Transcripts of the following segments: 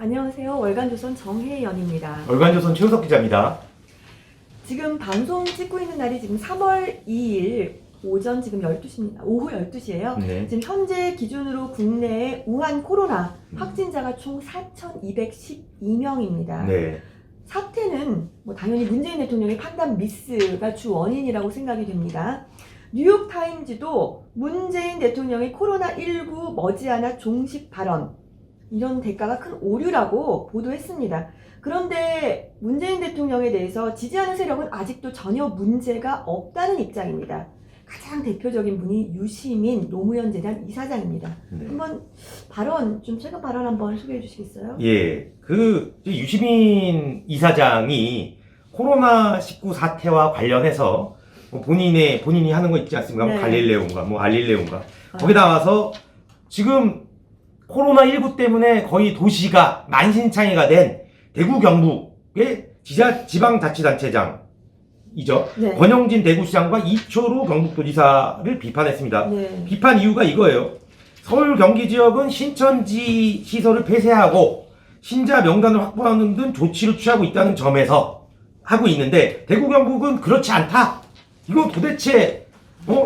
안녕하세요. 월간조선 정혜연입니다. 월간조선 최우석 기자입니다. 지금 방송 찍고 있는 날이 지금 3월 2일 오전 지금 12시입니다. 오후 12시예요. 네. 지금 현재 기준으로 국내에 우한 코로나 확진자가 총 4,212명입니다. 네. 사태는 당연히 문재인 대통령의 판단 미스가 주 원인이라고 생각이 됩니다. 뉴욕타임즈도 문재인 대통령의 코로나19 머지않아 종식 발언, 이런 대가가 큰 오류라고 보도했습니다. 그런데 문재인 대통령에 대해서 지지하는 세력은 아직도 전혀 문제가 없다는 입장입니다. 가장 대표적인 분이 유시민 노무현 재단 이사장입니다. 네. 한번 최근 발언 한번 소개해 주시겠어요? 예. 유시민 이사장이 코로나19 사태와 관련해서 본인이 하는 거 있지 않습니까? 네. 알릴레오인가. 거기 나와서 지금 코로나19 때문에 거의 도시가 만신창이가 된 대구 경북의 지방자치단체장이죠. 네. 권영진 대구시장과 이철우 경북도지사를 비판했습니다. 네. 비판 이유가 이거예요. 서울 경기 지역은 신천지 시설을 폐쇄하고 신자 명단을 확보하는 등 조치를 취하고 있다는 점에서 하고 있는데 대구 경북은 그렇지 않다. 이거 도대체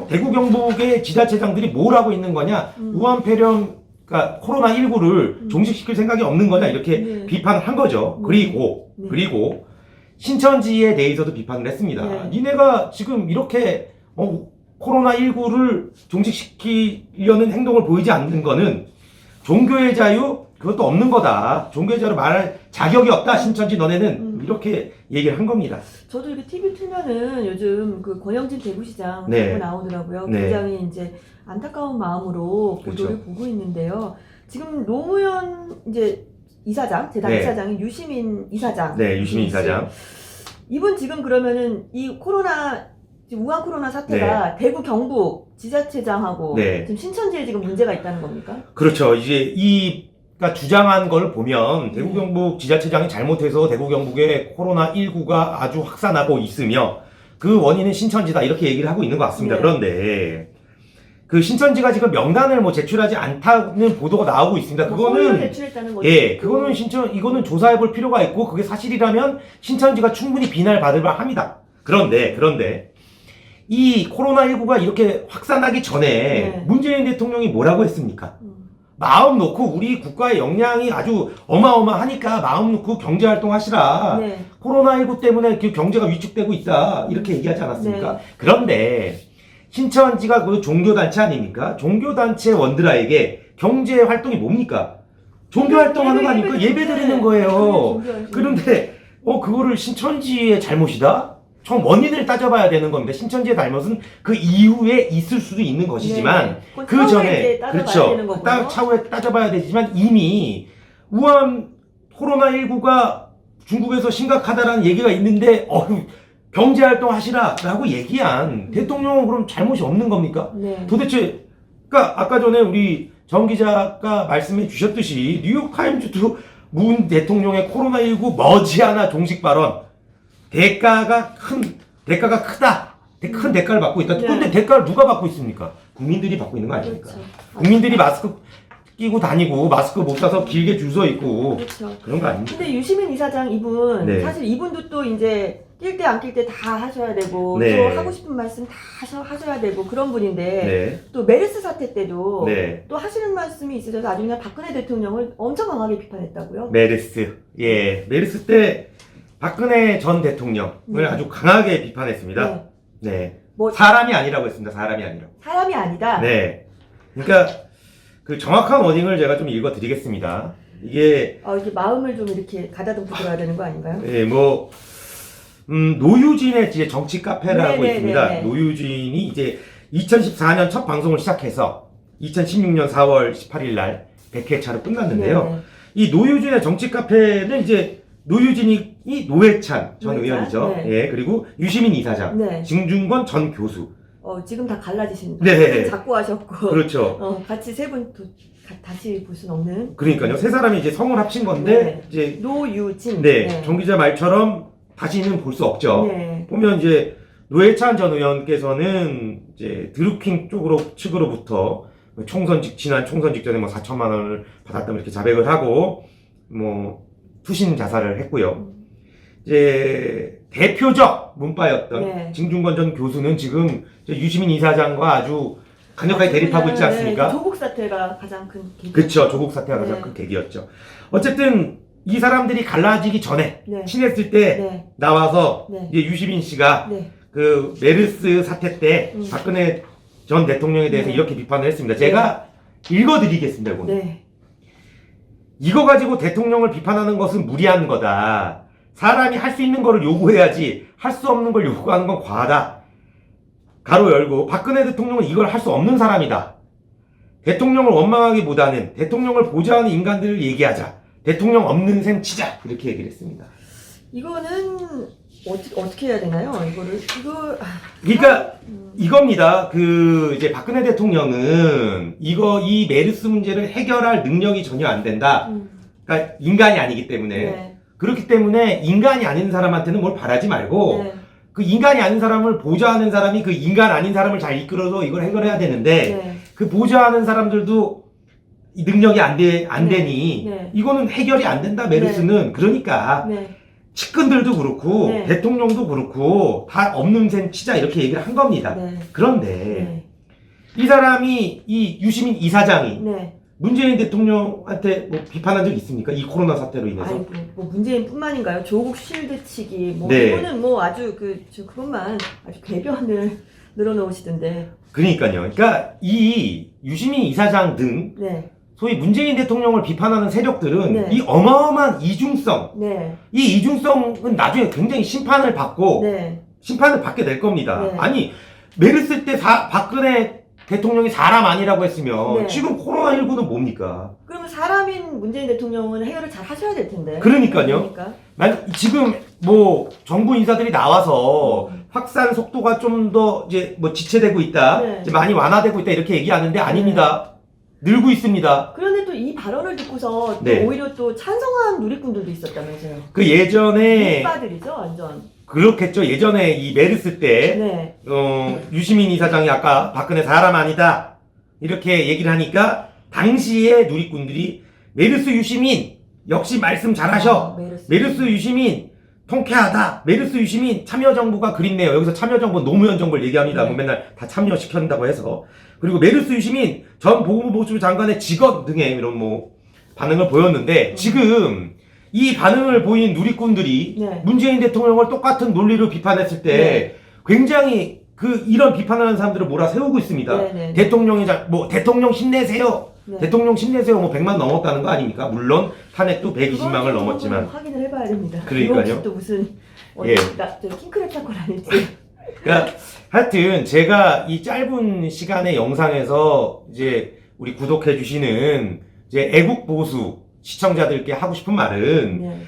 대구 경북의 지자체장들이 뭘 하고 있는 거냐? 우한 폐렴, 그러니까 코로나19를 종식시킬 생각이 없는 거냐? 이렇게 네. 비판을 한 거죠. 그리고 신천지에 대해서도 비판을 했습니다. 네. 니네가 지금 이렇게 코로나19를 종식시키려는 행동을 보이지 않는 거는 종교의 자유 그것도 없는 거다. 종교의 자유를 말할 자격이 없다. 신천지 너네는 이렇게 얘기를 한 겁니다. 저도 이렇게 TV 틀면은 요즘 그 권영진 대구시장 네. 자꾸 나오더라고요. 네. 굉장히 이제 안타까운 마음으로 보도를 그렇죠. 보고 있는데요. 지금 노무현 이사장, 재단 네. 이사장인 유시민 이사장. 네, 유시민 이사장. 이분 지금 그러면은 우한 코로나 사태가 대구 경북 지자체장하고 네. 지금 신천지에 지금 문제가 있다는 겁니까? 그렇죠. 이제 그러니까 주장한 걸 보면 대구 경북 지자체장이 잘못해서 대구 경북의 코로나19가 아주 확산하고 있으며 그 원인은 신천지다 이렇게 얘기를 하고 있는 것 같습니다. 네. 그런데 그 신천지가 지금 명단을 제출하지 않다는 보도가 나오고 있습니다. 그거는 제출했다는 거죠. 이거는 조사해 볼 필요가 있고 그게 사실이라면 신천지가 충분히 비난을 받을 만합니다. 그런데 이 코로나19가 이렇게 확산하기 전에 네. 문재인 대통령이 뭐라고 했습니까? 마음 놓고 우리 국가의 역량이 아주 어마어마하니까 마음 놓고 경제활동 하시라. 네. 코로나19 때문에 경제가 위축되고 있다. 이렇게 얘기하지 않았습니까? 네. 그런데 신천지가 그 종교단체 아닙니까? 종교단체 원들에게 경제활동이 뭡니까? 종교활동하는 거 아닙니까? 예배 드리는 거예요. 그런데 그거를 신천지의 잘못이다? 총 원인을 따져봐야 되는 겁니다. 신천지의 잘못은 그 이후에 있을 수도 있는 것이지만 네. 그 전에 차후에 따져봐야 되지만 이미 우한 코로나19가 중국에서 심각하다라는 얘기가 있는데 경제활동 하시라라고 얘기한 대통령은 그럼 잘못이 없는 겁니까? 네. 도대체 그러니까 아까 전에 우리 정 기자가 말씀해 주셨듯이 뉴욕타임즈도 문 대통령의 코로나19 머지않아 종식 발언 대가가 크다. 큰 대가를 받고 있다. 네. 그런데 대가를 누가 받고 있습니까? 국민들이 받고 있는 거 아닙니까? 그렇죠. 국민들이 마스크 끼고 다니고 마스크 못 사서 길게 줄 서 있고 그렇죠. 그런 거 아닙니까? 근데 유시민 이사장 이분 네. 사실 이분도 또 이제 낄 때 안 낄 때 다 하셔야 되고 네. 또 하고 싶은 말씀 다 하셔야 되고 그런 분인데 네. 또 메르스 사태 때도 네. 또 하시는 말씀이 있으셔서 아주 그냥 박근혜 대통령을 엄청 강하게 비판했다고요? 메르스 때 박근혜 전 대통령을 네. 아주 강하게 비판했습니다. 네. 사람이 아니라고 했습니다. 사람이 아니라고. 사람이 아니다. 네. 그러니까 그 정확한 워딩을 제가 좀 읽어드리겠습니다. 이게 이렇게 마음을 좀 이렇게 가다듬고 들어야 되는 거 아닌가요? 노유진의 이제 정치 카페라고 네네네네. 있습니다. 노유진이 이제 2014년 첫 방송을 시작해서 2016년 4월 18일 날 100회차로 끝났는데요. 네네. 이 노유진의 정치 카페는 이제 노유진이 노회찬 전 노회찬? 의원이죠. 네. 예, 그리고 유시민 이사장, 네. 증준권 전 교수. 지금 다 갈라지신다. 네. 자꾸 하셨고. 그렇죠. 같이 세 분 다시 볼 수는 없는. 그러니까요. 세 사람이 이제 성을 합친 건데 네. 이제 노유진. 정 기자 말처럼 다시는 볼 수 없죠. 네. 보면 이제 노회찬 전 의원께서는 이제 드루킹 측으로부터 지난 총선 직전에 4천만 원을 받았다면 이렇게 자백을 하고 뭐 투신 자살을 했고요. 이제 대표적 문파였던 네. 징중권 전 교수는 지금 유시민 이사장과 아주 강력하게 대립하고 있지 않습니까? 네, 조국 사태가 가장 큰 계기. 그렇죠. 조국 사태가 가장 네. 큰 계기였죠. 어쨌든 이 사람들이 갈라지기 전에 네. 친했을 때 네. 나와서 네. 이제 유시민 씨가 네. 그 메르스 사태 때 박근혜 전 대통령에 대해서 네. 이렇게 비판을 했습니다. 제가 읽어드리겠습니다. 이거는. 네. 이거 가지고 대통령을 비판하는 것은 무리한 거다. 사람이 할 수 있는 거를 요구해야지 할 수 없는 걸 요구하는 건 과하다. 가로 열고 박근혜 대통령은 이걸 할 수 없는 사람이다. 대통령을 원망하기보다는 대통령을 보좌하는 인간들을 얘기하자. 대통령 없는 셈 치자. 이렇게 얘기를 했습니다. 이거는 어떻게 해야 되나요? 그러니까 이겁니다. 그 이제 박근혜 대통령은 이 메르스 문제를 해결할 능력이 전혀 안 된다. 그러니까 인간이 아니기 때문에 네. 그렇기 때문에 인간이 아닌 사람한테는 뭘 바라지 말고 네. 그 인간이 아닌 사람을 보좌하는 사람이 그 인간 아닌 사람을 잘 이끌어서 이걸 해결해야 되는데 네. 그 보좌하는 사람들도 이 능력이 안 네. 되니 네. 이거는 해결이 안 된다. 메르스는 그러니까 네. 측근들도 그렇고 네. 대통령도 그렇고 다 없는 셈 치자 이렇게 얘기를 한 겁니다. 네. 그런데 네. 이 사람이 이 유시민 이사장이 네. 문재인 대통령한테 뭐 비판한 적 있습니까? 이 코로나 사태로 인해서. 아이고, 뭐 문재인뿐만인가요? 조국 실드치기, 뭐 네. 이거는 뭐 아주 그것만 아주 궤변을 늘어놓으시던데. 그러니까요. 그러니까 이 유시민 이사장 등 네. 소위 문재인 대통령을 비판하는 세력들은 네. 이 어마어마한 이중성, 네. 이 이중성은 나중에 굉장히 심판을 받고 네. 심판을 받게 될 겁니다. 네. 아니 메르스 때 박근혜 대통령이 사람 아니라고 했으면 네. 지금 코로나19는 뭡니까? 그러면 사람인 문재인 대통령은 해결을 잘 하셔야 될 텐데. 그러니까요. 지금 뭐 정부 인사들이 나와서 확산 속도가 좀 더 이제 뭐 지체되고 있다, 네. 이제 많이 완화되고 있다 이렇게 얘기하는데 아닙니다. 늘고 있습니다. 그런데 또 이 발언을 듣고서 또 네. 오히려 또 찬성한 누리꾼들도 있었다면서요. 그 예전에 오빠들이죠, 완전. 그렇겠죠. 예전에 이 메르스 때 네. 유시민 이사장이 아까 박근혜 사람 아니다 이렇게 얘기를 하니까 당시에 누리꾼들이 메르스 유시민 역시 말씀 잘하셔. 메르스 유시민 통쾌하다. 메르스 유시민 참여정부가 그립네요. 여기서 참여정부 노무현 정부를 얘기합니다. 네. 맨날 다 참여시킨다고 해서. 그리고 메르스 유시민 전 보건복지부 장관의 직원 등의 이런 뭐 반응을 보였는데 지금 이 반응을 보인 누리꾼들이 네. 문재인 대통령을 똑같은 논리로 비판했을 때 네. 굉장히 이런 비판하는 사람들을 몰아세우고 있습니다. 네, 네. 대통령 힘내세요. 네. 대통령 힘내세요. 뭐 100만 넘었다는 거 아닙니까? 물론 탄핵도 120망을 넘었지만. 확인을 해봐야 됩니다. 그러니까요. 혹시 또 무슨 예. 킹크랩 사건 아닐지. 그러니까 하여튼 제가 이 짧은 시간의 영상에서 이제 우리 구독해 주시는 이제 애국 보수 시청자들께 하고 싶은 말은 네.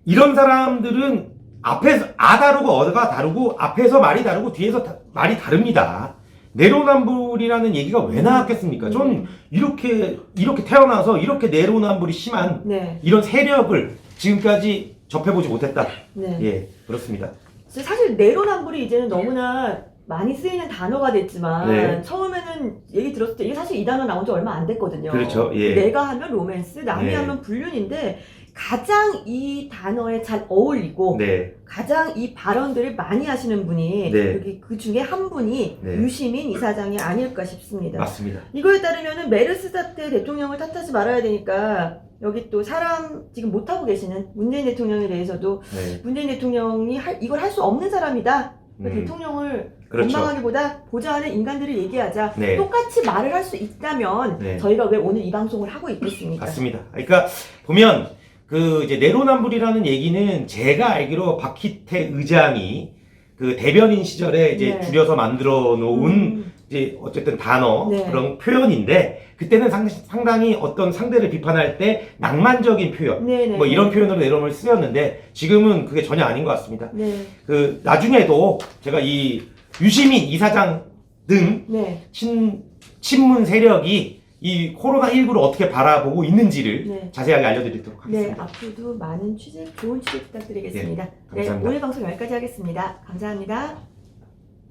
이런 사람들은 앞에서 다르고 어가 다르고 앞에서 말이 다르고 뒤에서 말이 다릅니다. 내로남불이라는 얘기가 왜 나왔겠습니까? 좀 이렇게 태어나서 이렇게 내로남불이 심한 네. 이런 세력을 지금까지 접해보지 못했다. 네. 예, 그렇습니다. 사실 내로남불이 이제는 너무나 많이 쓰이는 단어가 됐지만 네. 처음에는 얘기 들었을 때 이게 사실 이 단어 나온 지 얼마 안 됐거든요. 그렇죠. 예. 내가 하면 로맨스, 남이 네. 하면 불륜인데 가장 이 단어에 잘 어울리고 네. 가장 이 발언들을 많이 하시는 분이 네. 여기 그 중에 한 분이 네. 유시민 이사장이 아닐까 싶습니다. 맞습니다. 이거에 따르면은 메르스 사태 대통령을 탓하지 말아야 되니까 여기 또 사람 지금 못하고 계시는 문재인 대통령에 대해서도 네. 문재인 대통령이 이걸 할 수 없는 사람이다. 대통령을 그렇죠. 원망하기보다 보좌하는 인간들을 얘기하자. 네. 똑같이 말을 할 수 있다면 네. 저희가 왜 오늘 이 방송을 하고 있겠습니까? 맞습니다. 그러니까 보면 이제 내로남불이라는 얘기는 제가 알기로 박희태 의장이 그 대변인 시절에 이제 네. 줄여서 만들어 놓은 이제 어쨌든 단어 네. 그런 표현인데 그때는 상당히 어떤 상대를 비판할 때 낭만적인 표현 네네. 뭐 이런 표현으로 내로남불을 쓰였는데 지금은 그게 전혀 아닌 것 같습니다. 네. 나중에도 제가 이 유시민 이사장 등 네. 친문 세력이 이 코로나19를 어떻게 바라보고 있는지를 네. 자세하게 알려드리도록 네, 하겠습니다. 앞으로도 많은 좋은 취재 부탁드리겠습니다. 네, 감사합니다. 오늘 방송 여기까지 하겠습니다. 감사합니다.